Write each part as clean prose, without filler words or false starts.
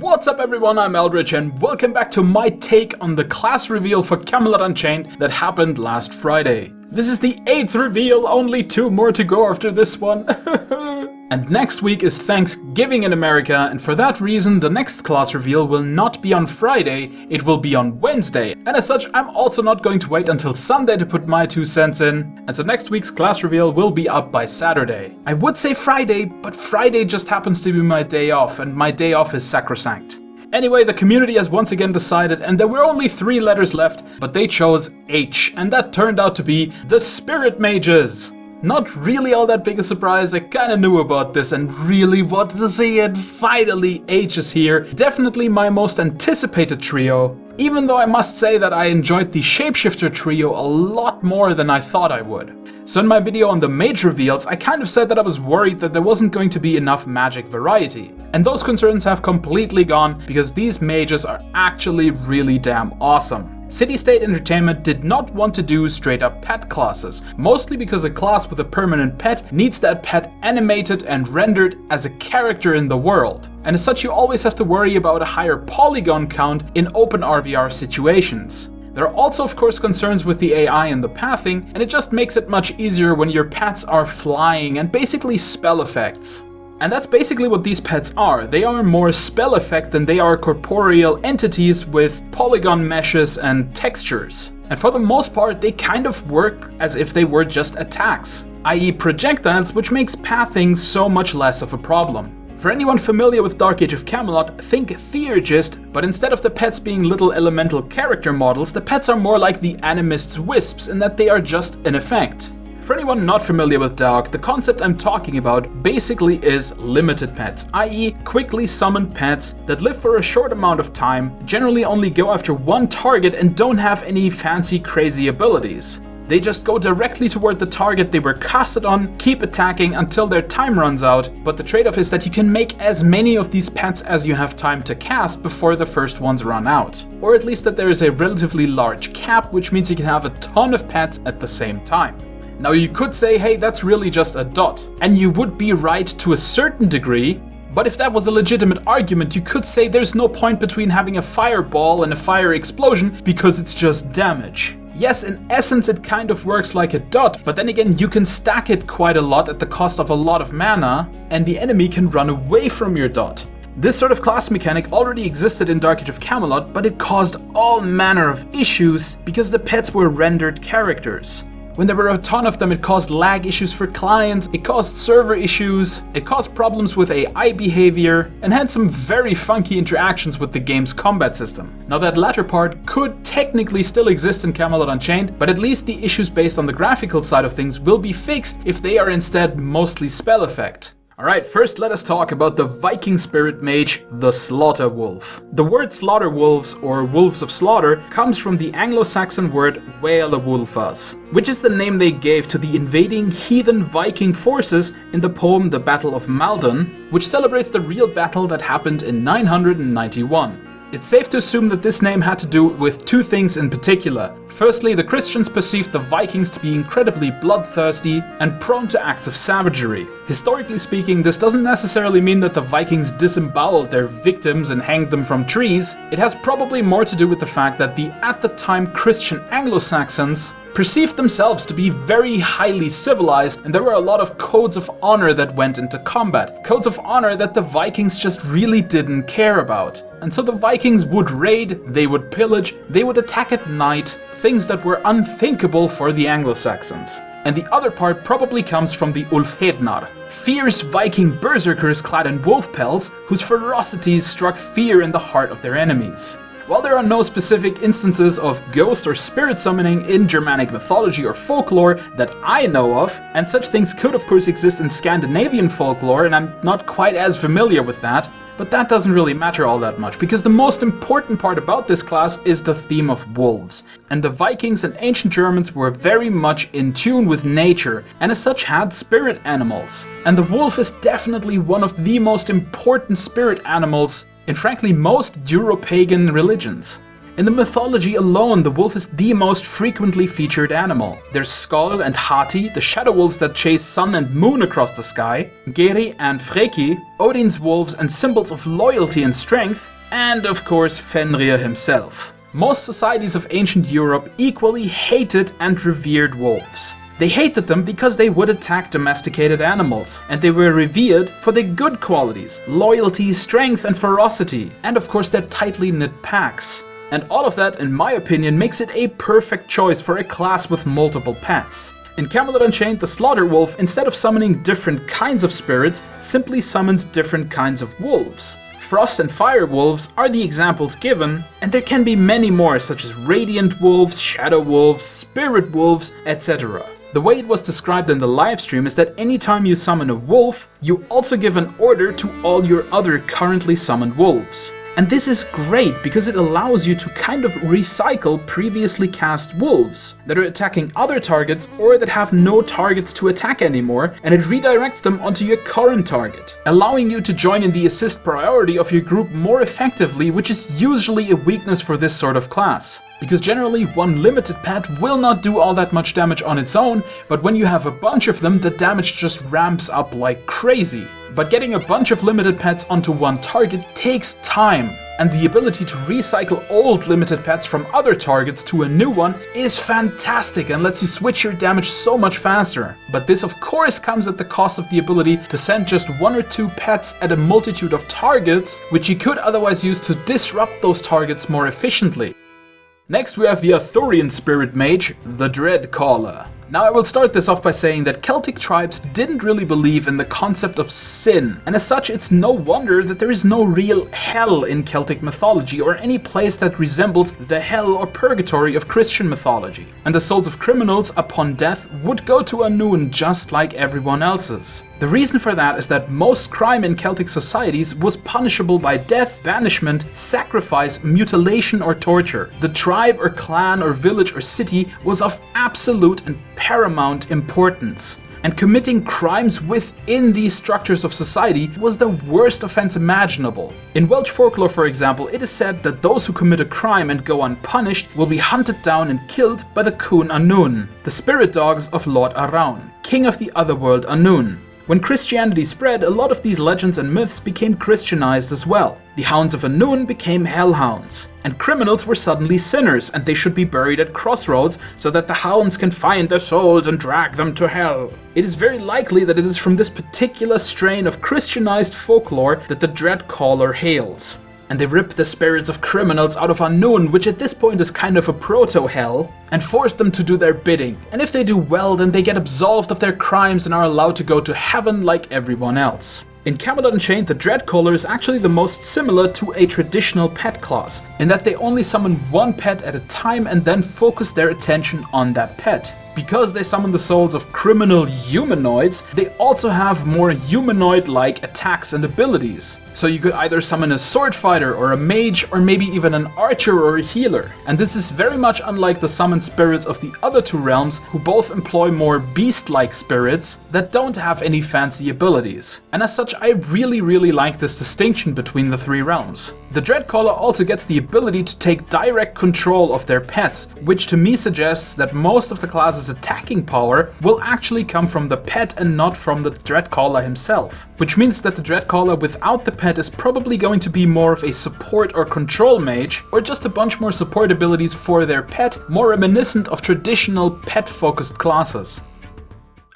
What's up everyone, I'm Eldritch and welcome back to my take on the class reveal for Camelot Unchained that happened last Friday. This is the 8th reveal, only 2 more to go after this one. And next week is Thanksgiving in America, and for that reason the next class reveal will not be on Friday, it will be on Wednesday. And as such, I'm also not going to wait until Sunday to put my 2 cents in, and so next week's class reveal will be up by Saturday. I would say Friday, but Friday just happens to be my day off, and my day off is sacrosanct. Anyway, the community has once again decided, and there were only 3 letters left, but they chose H, and that turned out to be the Spirit Mages. Not really all that big a surprise, I kinda knew about this and really wanted to see it. Finally, H is here. Definitely my most anticipated trio, even though I must say that I enjoyed the Shapeshifter trio a lot more than I thought I would. So in my video on the Mage reveals, I kind of said that I was worried that there wasn't going to be enough magic variety. And those concerns have completely gone because these mages are actually really damn awesome. City State Entertainment did not want to do straight up pet classes, mostly because a class with a permanent pet needs that pet animated and rendered as a character in the world. And as such, you always have to worry about a higher polygon count in open RVR situations. There are also of course concerns with the AI and the pathing, and it just makes it much easier when your pets are flying and basically spell effects. And that's basically what these pets are. They are more spell effect than they are corporeal entities with polygon meshes and textures. And for the most part, they kind of work as if they were just attacks, i.e. projectiles, which makes pathing so much less of a problem. For anyone familiar with Dark Age of Camelot, think Theurgist, but instead of the pets being little elemental character models, the pets are more like the Animist's wisps in that they are just an effect. For anyone not familiar with Dark, the concept I'm talking about basically is limited pets, i.e. quickly summoned pets that live for a short amount of time, generally only go after one target and don't have any fancy crazy abilities. They just go directly toward the target they were casted on, keep attacking until their time runs out, but the trade-off is that you can make as many of these pets as you have time to cast before the first ones run out. Or at least that there is a relatively large cap, which means you can have a ton of pets at the same time. Now you could say, hey, that's really just a dot. And you would be right to a certain degree, but if that was a legitimate argument, you could say there's no point between having a fireball and a fire explosion because it's just damage. Yes, in essence it kind of works like a dot, but then again you can stack it quite a lot at the cost of a lot of mana, and the enemy can run away from your dot. This sort of class mechanic already existed in Dark Age of Camelot, but it caused all manner of issues because the pets were rendered characters. When there were a ton of them, it caused lag issues for clients, it caused server issues, it caused problems with AI behavior, and had some very funky interactions with the game's combat system. Now that latter part could technically still exist in Camelot Unchained, but at least the issues based on the graphical side of things will be fixed if they are instead mostly spell effect. Alright, first let us talk about the Viking spirit mage, the Slaughter Wolf. The word slaughter wolves, or wolves of slaughter, comes from the Anglo-Saxon word Wealewulfas, which is the name they gave to the invading heathen Viking forces in the poem The Battle of Maldon, which celebrates the real battle that happened in 991. It's safe to assume that this name had to do with 2 things in particular. Firstly, the Christians perceived the Vikings to be incredibly bloodthirsty and prone to acts of savagery. Historically speaking, this doesn't necessarily mean that the Vikings disemboweled their victims and hanged them from trees. It has probably more to do with the fact that the at the time Christian Anglo-Saxons perceived themselves to be very highly civilized, and there were a lot of codes of honor that went into combat. Codes of honor that the Vikings just really didn't care about. And so the Vikings would raid, they would pillage, they would attack at night, things that were unthinkable for the Anglo-Saxons. And the other part probably comes from the Ulfhednar, fierce Viking berserkers clad in wolf pelts whose ferocities struck fear in the heart of their enemies. While there are no specific instances of ghost or spirit summoning in Germanic mythology or folklore that I know of, and such things could of course exist in Scandinavian folklore, and I'm not quite as familiar with that, but that doesn't really matter all that much, because the most important part about this class is the theme of wolves. And the Vikings and ancient Germans were very much in tune with nature, and as such had spirit animals. And the wolf is definitely one of the most important spirit animals in frankly most Euro-pagan religions. In the mythology alone, the wolf is the most frequently featured animal. There's Skoll and Hati, the shadow wolves that chase sun and moon across the sky, Geri and Freki, Odin's wolves and symbols of loyalty and strength, and of course Fenrir himself. Most societies of ancient Europe equally hated and revered wolves. They hated them because they would attack domesticated animals, and they were revered for their good qualities, loyalty, strength and ferocity, and of course their tightly knit packs. And all of that, in my opinion, makes it a perfect choice for a class with multiple pets. In Camelot Unchained, the Slaughter Wolf, instead of summoning different kinds of spirits, simply summons different kinds of wolves. Frost and Fire Wolves are the examples given, and there can be many more such as Radiant Wolves, Shadow Wolves, Spirit Wolves, etc. The way it was described in the livestream is that anytime you summon a wolf, you also give an order to all your other currently summoned wolves. And this is great because it allows you to kind of recycle previously cast wolves that are attacking other targets or that have no targets to attack anymore, and it redirects them onto your current target, allowing you to join in the assist priority of your group more effectively, which is usually a weakness for this sort of class. Because generally one limited pet will not do all that much damage on its own, but when you have a bunch of them, the damage just ramps up like crazy. But getting a bunch of limited pets onto one target takes time, and the ability to recycle old limited pets from other targets to a new one is fantastic and lets you switch your damage so much faster. But this of course comes at the cost of the ability to send just 1 or 2 pets at a multitude of targets, which you could otherwise use to disrupt those targets more efficiently. Next we have the Arthurian spirit mage, the Dreadcaller. Now I will start this off by saying that Celtic tribes didn't really believe in the concept of sin, and as such it's no wonder that there is no real hell in Celtic mythology or any place that resembles the hell or purgatory of Christian mythology. And the souls of criminals upon death would go to Annwn just like everyone else's. The reason for that is that most crime in Celtic societies was punishable by death, banishment, sacrifice, mutilation or torture. The tribe or clan or village or city was of absolute and paramount importance. And committing crimes within these structures of society was the worst offense imaginable. In Welsh folklore, for example, it is said that those who commit a crime and go unpunished will be hunted down and killed by the Cún Annwn, the spirit dogs of Lord Arawn, king of the otherworld Annwn. When Christianity spread, a lot of these legends and myths became Christianized as well. The hounds of Annwn became hellhounds, and criminals were suddenly sinners, and they should be buried at crossroads so that the hounds can find their souls and drag them to hell. It is very likely that it is from this particular strain of Christianized folklore that the Dreadcaller hails. And they rip the spirits of criminals out of Annwn, which at this point is kind of a proto-hell, and force them to do their bidding. And if they do well, then they get absolved of their crimes and are allowed to go to heaven like everyone else. In Camelot Unchained, the Dreadcaller is actually the most similar to a traditional pet class, in that they only summon one pet at a time and then focus their attention on that pet. Because they summon the souls of criminal humanoids, they also have more humanoid-like attacks and abilities. So you could either summon a sword fighter or a mage or maybe even an archer or a healer. And this is very much unlike the summoned spirits of the other two realms, who both employ more beast-like spirits that don't have any fancy abilities. And as such, I really like this distinction between the three realms. The Dreadcaller also gets the ability to take direct control of their pets, which to me suggests that most of the class's attacking power will actually come from the pet and not from the Dreadcaller himself. Which means that the Dreadcaller without the pet is probably going to be more of a support or control mage, or just a bunch more support abilities for their pet, more reminiscent of traditional pet-focused classes.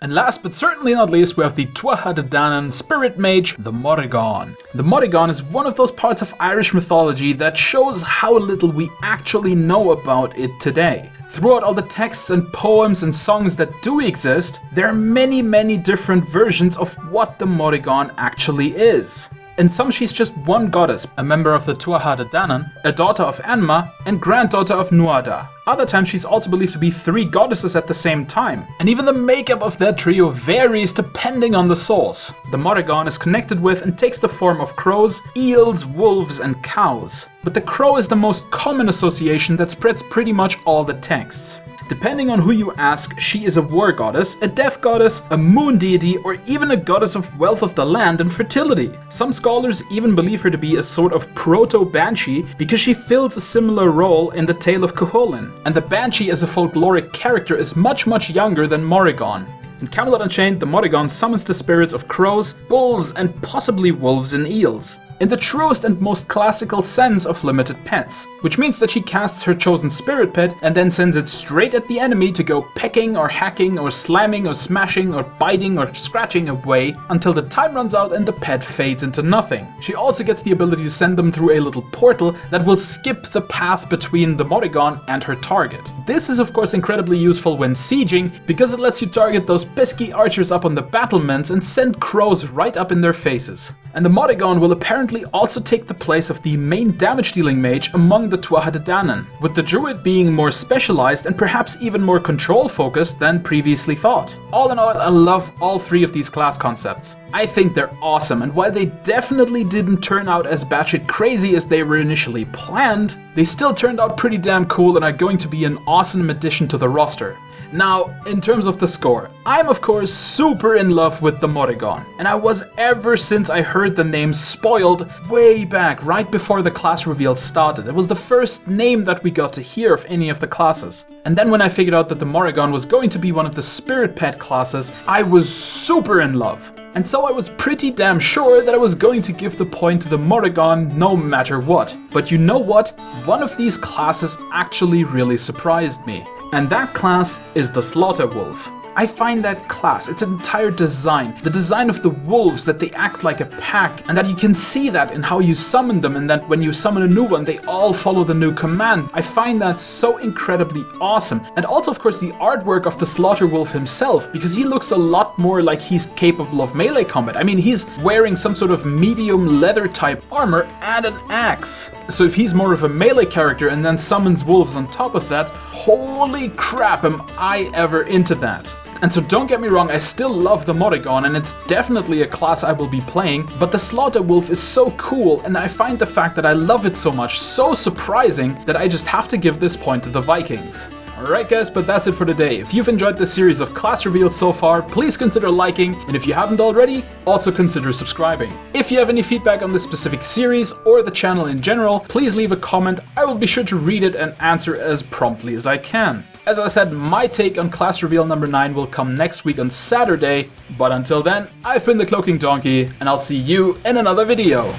And last but certainly not least, we have the Tuatha De Danann spirit mage, the Morrigan. The Morrigan is one of those parts of Irish mythology that shows how little we actually know about it today. Throughout all the texts and poems and songs that do exist, there are many different versions of what the Morrigan actually is. In some she's just one goddess, a member of the Tuatha De Danann, a daughter of Anma, and granddaughter of Nuada. Other times she's also believed to be 3 goddesses at the same time, and even the makeup of that trio varies depending on the source. The Morrigan is connected with and takes the form of crows, eels, wolves, and cows. But the crow is the most common association that spreads pretty much all the texts. Depending on who you ask, she is a war goddess, a death goddess, a moon deity, or even a goddess of wealth of the land and fertility. Some scholars even believe her to be a sort of proto-banshee because she fills a similar role in the Tale of Cuchulainn. And the banshee as a folkloric character is much younger than Morrigan. In Camelot Unchained, the Morrigan summons the spirits of crows, bulls, and possibly wolves and eels, in the truest and most classical sense of limited pets, which means that she casts her chosen spirit pet and then sends it straight at the enemy to go pecking or hacking or slamming or smashing or biting or scratching away until the time runs out and the pet fades into nothing. She also gets the ability to send them through a little portal that will skip the path between the Morrigan and her target. This is of course incredibly useful when sieging because it lets you target those pesky archers up on the battlements and send crows right up in their faces. And the Morrigan will apparently also take the place of the main damage dealing mage among the Tuatha De Danann, with the druid being more specialized and perhaps even more control focused than previously thought. All in all, I love all three of these class concepts. I think they're awesome, and while they definitely didn't turn out as batshit crazy as they were initially planned, they still turned out pretty damn cool and are going to be an awesome addition to the roster. Now, in terms of the score, I'm of course super in love with the Morrigan, and I was ever since I heard the name spoiled way back, right before the class reveal started. It was the first name that we got to hear of any of the classes. And then when I figured out that the Morrigan was going to be one of the spirit pet classes, I was super in love. And so I was pretty damn sure that I was going to give the point to the Morrigan no matter what. But you know what? One of these classes actually really surprised me. And that class is the Slaughter Wolf. I find that class, its entire design, the design of the wolves, that they act like a pack, and that you can see that in how you summon them, and that when you summon a new one, they all follow the new command. I find that so incredibly awesome. And also, of course, the artwork of the Slaughter Wolf himself, because he looks a lot more like he's capable of melee combat. I mean, he's wearing some sort of medium leather type armor and an axe. So if he's more of a melee character and then summons wolves on top of that, holy crap, am I ever into that. And so don't get me wrong, I still love the Morrigan and it's definitely a class I will be playing, but the Slaughter Wolf is so cool and I find the fact that I love it so much so surprising that I just have to give this point to the Vikings. Alright guys, but that's it for today. If you've enjoyed this series of class reveals so far, please consider liking, and if you haven't already, also consider subscribing. If you have any feedback on this specific series or the channel in general, please leave a comment. I will be sure to read it and answer as promptly as I can. As I said, my take on class reveal number 9 will come next week on Saturday, but until then, I've been the CloakingDonkey, and I'll see you in another video.